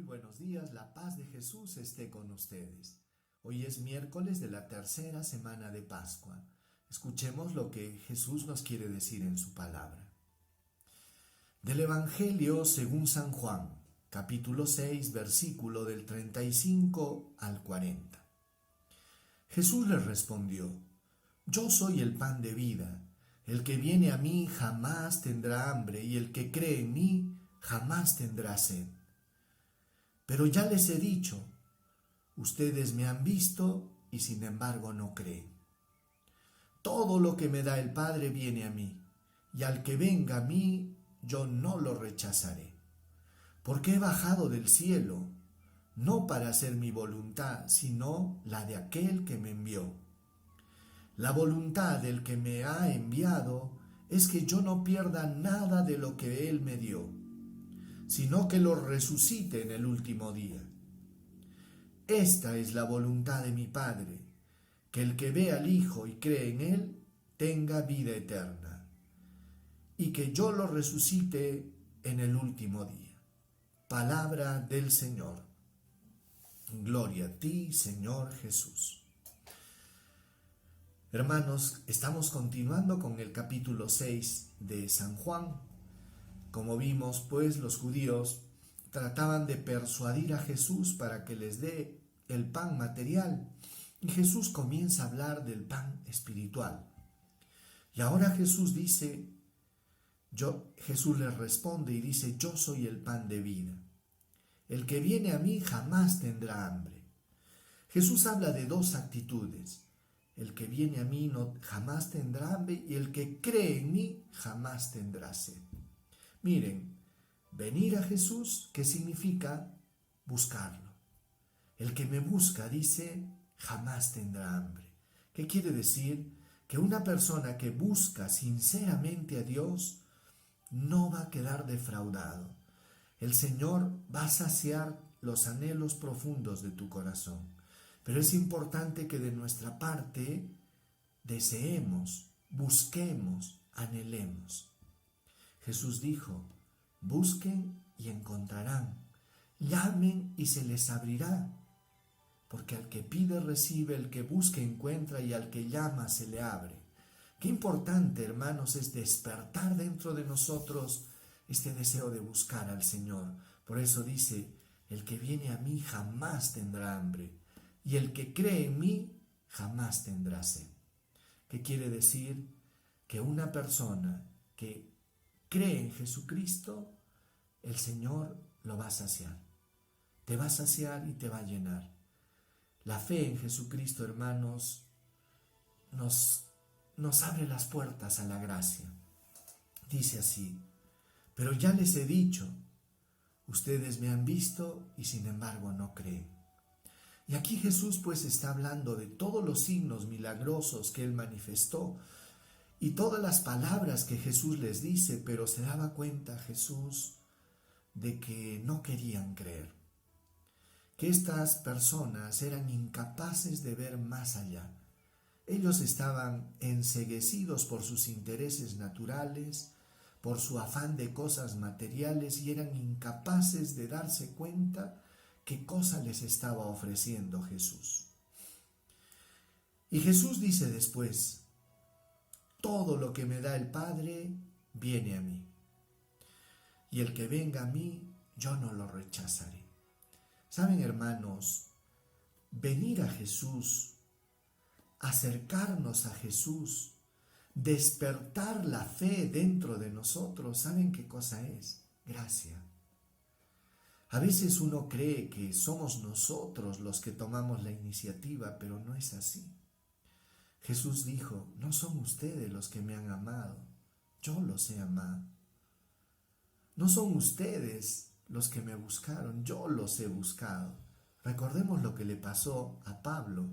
buenos días, la paz de Jesús esté con ustedes. Hoy es miércoles de la tercera semana de Pascua. Escuchemos lo que Jesús nos quiere decir en su palabra. Del Evangelio según San Juan, capítulo 6, versículo del 35 al 40. Jesús les respondió: Yo soy el pan de vida. El que viene a mí jamás tendrá hambre, y el que cree en mí jamás tendrá sed. Pero ya les he dicho, ustedes me han visto y sin embargo no creen. Todo lo que me da el Padre viene a mí, y al que venga a mí yo no lo rechazaré. Porque he bajado del cielo, no para hacer mi voluntad, sino la de aquel que me envió. La voluntad del que me ha enviado es que yo no pierda nada de lo que él me dio, sino que lo resucite en el último día. Esta es la voluntad de mi Padre, que el que ve al Hijo y cree en él tenga vida eterna, y que yo lo resucite en el último día. Palabra del Señor. Gloria a ti, Señor Jesús. Hermanos, estamos continuando con el capítulo 6 de San Juan. Como vimos, pues, los judíos trataban de persuadir a Jesús para que les dé el pan material. Y Jesús comienza a hablar del pan espiritual. Y ahora Jesús dice, Jesús les responde y dice: Yo soy el pan de vida. El que viene a mí jamás tendrá hambre. Jesús habla de dos actitudes. El que viene a mí jamás tendrá hambre, y el que cree en mí jamás tendrá sed. Miren, venir a Jesús, ¿qué significa? Buscarlo. El que me busca, dice, jamás tendrá hambre. ¿Qué quiere decir? Que una persona que busca sinceramente a Dios no va a quedar defraudado. El Señor va a saciar los anhelos profundos de tu corazón. Pero es importante que de nuestra parte deseemos, busquemos, anhelemos. Jesús dijo: busquen y encontrarán, llamen y se les abrirá, porque al que pide recibe, el que busca encuentra, y al que llama se le abre. Qué importante, hermanos, es despertar dentro de nosotros este deseo de buscar al Señor. Por eso dice: el que viene a mí jamás tendrá hambre, y el que cree en mí jamás tendrá sed. ¿Qué quiere decir? Que una persona que cree en Jesucristo, el Señor lo va a saciar. Te va a saciar y te va a llenar. La fe en Jesucristo, hermanos, nos abre las puertas a la gracia. Dice así: pero ya les he dicho, ustedes me han visto y sin embargo no creen. Y aquí Jesús pues está hablando de todos los signos milagrosos que Él manifestó y todas las palabras que Jesús les dice, pero se daba cuenta Jesús de que no querían creer, que estas personas eran incapaces de ver más allá. Ellos estaban enceguecidos por sus intereses naturales, por su afán de cosas materiales, y eran incapaces de darse cuenta qué cosa les estaba ofreciendo Jesús. Y Jesús dice después: todo lo que me da el Padre viene a mí, y el que venga a mí yo no lo rechazaré. Saben, hermanos, venir a Jesús, acercarnos a Jesús, despertar la fe dentro de nosotros, ¿saben qué cosa es? Gracia. A veces uno cree que somos nosotros los que tomamos la iniciativa, pero no es así. Jesús dijo: no son ustedes los que me han amado, yo los he amado. No son ustedes los que me buscaron, yo los he buscado. Recordemos lo que le pasó a Pablo.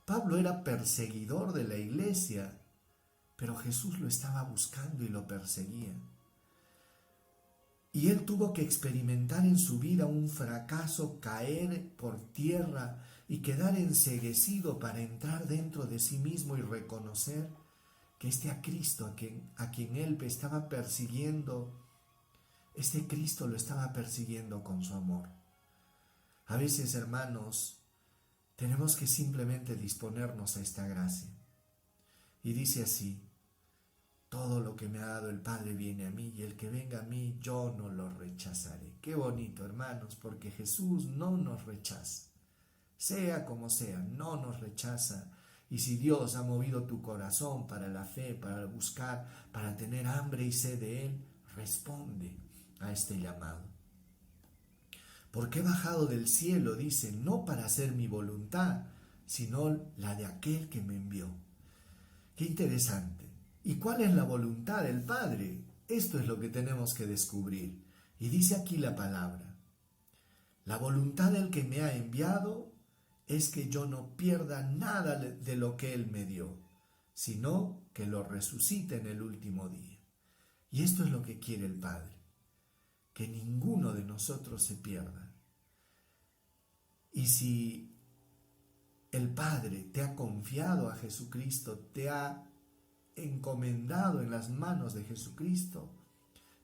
Pablo era perseguidor de la iglesia, pero Jesús lo estaba buscando y lo perseguía. Y él tuvo que experimentar en su vida un fracaso, caer por tierra y quedar enceguecido para entrar dentro de sí mismo y reconocer que a Cristo a quien él estaba persiguiendo, este Cristo lo estaba persiguiendo con su amor. A veces, hermanos, tenemos que simplemente disponernos a esta gracia. Y dice así: todo lo que me ha dado el Padre viene a mí, y el que venga a mí yo no lo rechazaré. Qué bonito, hermanos, porque Jesús no nos rechaza. Sea como sea, no nos rechaza. Y si Dios ha movido tu corazón para la fe, para buscar, para tener hambre y sed de Él, responde a este llamado. Porque he bajado del cielo, dice, no para hacer mi voluntad, sino la de aquel que me envió. Qué interesante. ¿Y cuál es la voluntad del Padre? Esto es lo que tenemos que descubrir. Y dice aquí la palabra: la voluntad del que me ha enviado es que yo no pierda nada de lo que Él me dio, sino que lo resucite en el último día. Y esto es lo que quiere el Padre, que ninguno de nosotros se pierda. Y si el Padre te ha confiado a Jesucristo, te ha encomendado en las manos de Jesucristo,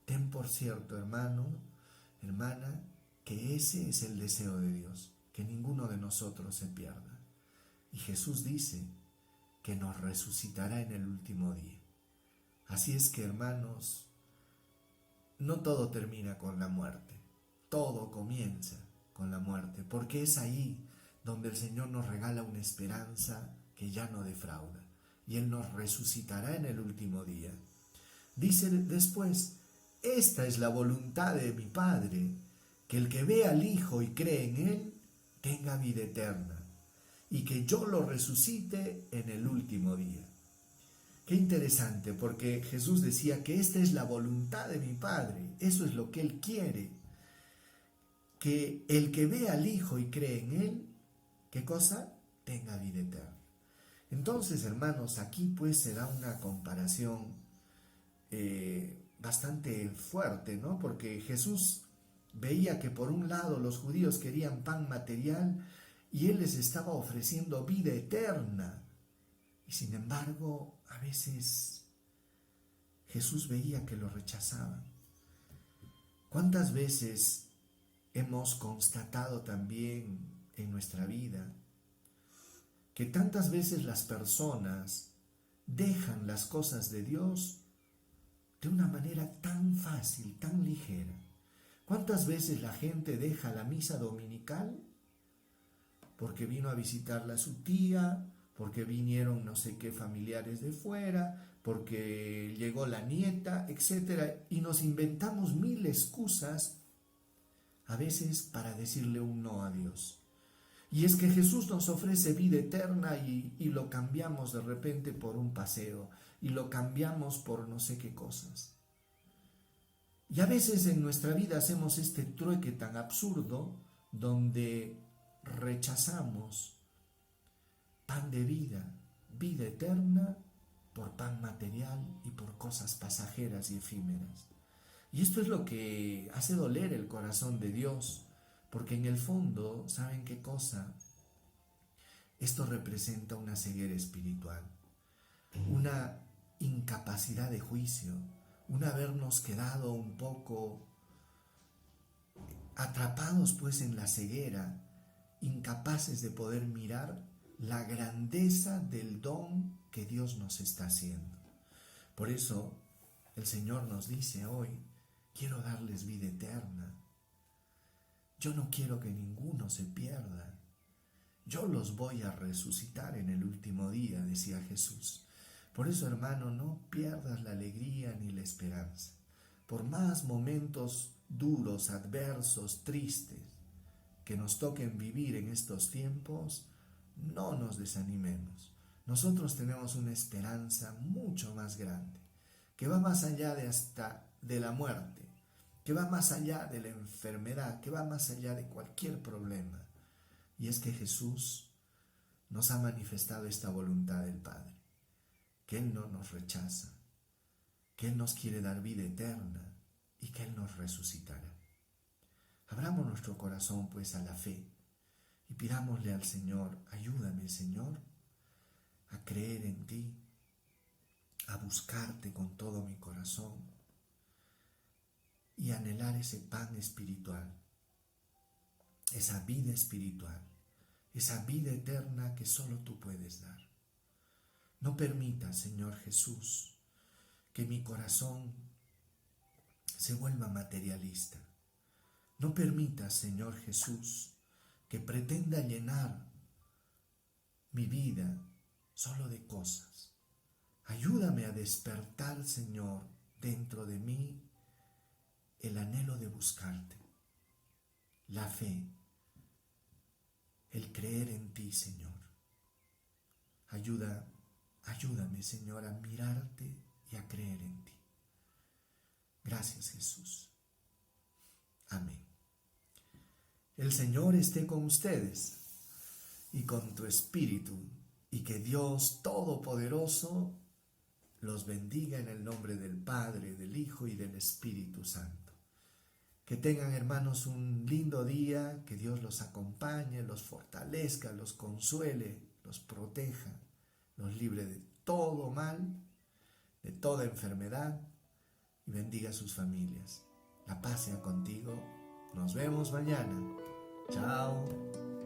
ten por cierto, hermano, hermana, que ese es el deseo de Dios, que ninguno de nosotros se pierda. Y Jesús dice que nos resucitará en el último día. Así es que, hermanos, no todo termina con la muerte, todo comienza con la muerte, porque es ahí donde el Señor nos regala una esperanza que ya no defrauda, y Él nos resucitará en el último día. Dice después: esta es la voluntad de mi Padre, que el que ve al Hijo y cree en Él tenga vida eterna, y que yo lo resucite en el último día. Qué interesante, porque Jesús decía que esta es la voluntad de mi Padre, eso es lo que Él quiere, que el que ve al Hijo y cree en Él, ¿qué cosa? Tenga vida eterna. Entonces, hermanos, aquí pues se da una comparación bastante fuerte, ¿no? Porque Jesús veía que por un lado los judíos querían pan material y Él les estaba ofreciendo vida eterna. Y sin embargo, a veces Jesús veía que lo rechazaban. ¿Cuántas veces hemos constatado también en nuestra vida que tantas veces las personas dejan las cosas de Dios de una manera tan fácil, tan ligera? ¿Cuántas veces la gente deja la misa dominical porque vino a visitarla a su tía, porque vinieron no sé qué familiares de fuera, porque llegó la nieta, etcétera, y nos inventamos mil excusas a veces para decirle un no a Dios? Y es que Jesús nos ofrece vida eterna y lo cambiamos de repente por un paseo, y lo cambiamos por no sé qué cosas. Y a veces en nuestra vida hacemos este trueque tan absurdo donde rechazamos pan de vida, vida eterna, por pan material y por cosas pasajeras y efímeras. Y esto es lo que hace doler el corazón de Dios, porque en el fondo, ¿saben qué cosa? Esto representa una ceguera espiritual, una incapacidad de juicio, un habernos quedado un poco atrapados pues en la ceguera, incapaces de poder mirar la grandeza del don que Dios nos está haciendo. Por eso el Señor nos dice hoy: quiero darles vida eterna. Yo no quiero que ninguno se pierda. Yo los voy a resucitar en el último día, decía Jesús. Por eso, hermano, no pierdas la alegría ni la esperanza. Por más momentos duros, adversos, tristes que nos toquen vivir en estos tiempos, no nos desanimemos. Nosotros tenemos una esperanza mucho más grande, que va más allá de la muerte, que va más allá de la enfermedad, que va más allá de cualquier problema. Y es que Jesús nos ha manifestado esta voluntad del Padre, que Él no nos rechaza, que Él nos quiere dar vida eterna y que Él nos resucitará. Abramos nuestro corazón pues a la fe y pidámosle al Señor: ayúdame, Señor, a creer en ti, a buscarte con todo mi corazón y a anhelar ese pan espiritual esa vida espiritual, esa vida eterna que solo tú puedes dar. No permita, Señor Jesús, que mi corazón se vuelva materialista. No permita, Señor Jesús, que pretenda llenar mi vida solo de cosas. Ayúdame a despertar, Señor, dentro de mí el anhelo de buscarte, la fe, el creer en ti, Señor. Ayúdame, Señor, a mirarte y a creer en ti. Gracias, Jesús. Amén. El Señor esté con ustedes y con tu espíritu, y que Dios Todopoderoso los bendiga en el nombre del Padre, del Hijo y del Espíritu Santo. Que tengan, hermanos, un lindo día, que Dios los acompañe, los fortalezca, los consuele, los proteja, los libre de todo mal, de toda enfermedad, y bendiga a sus familias. La paz sea contigo. Nos vemos mañana. Chao.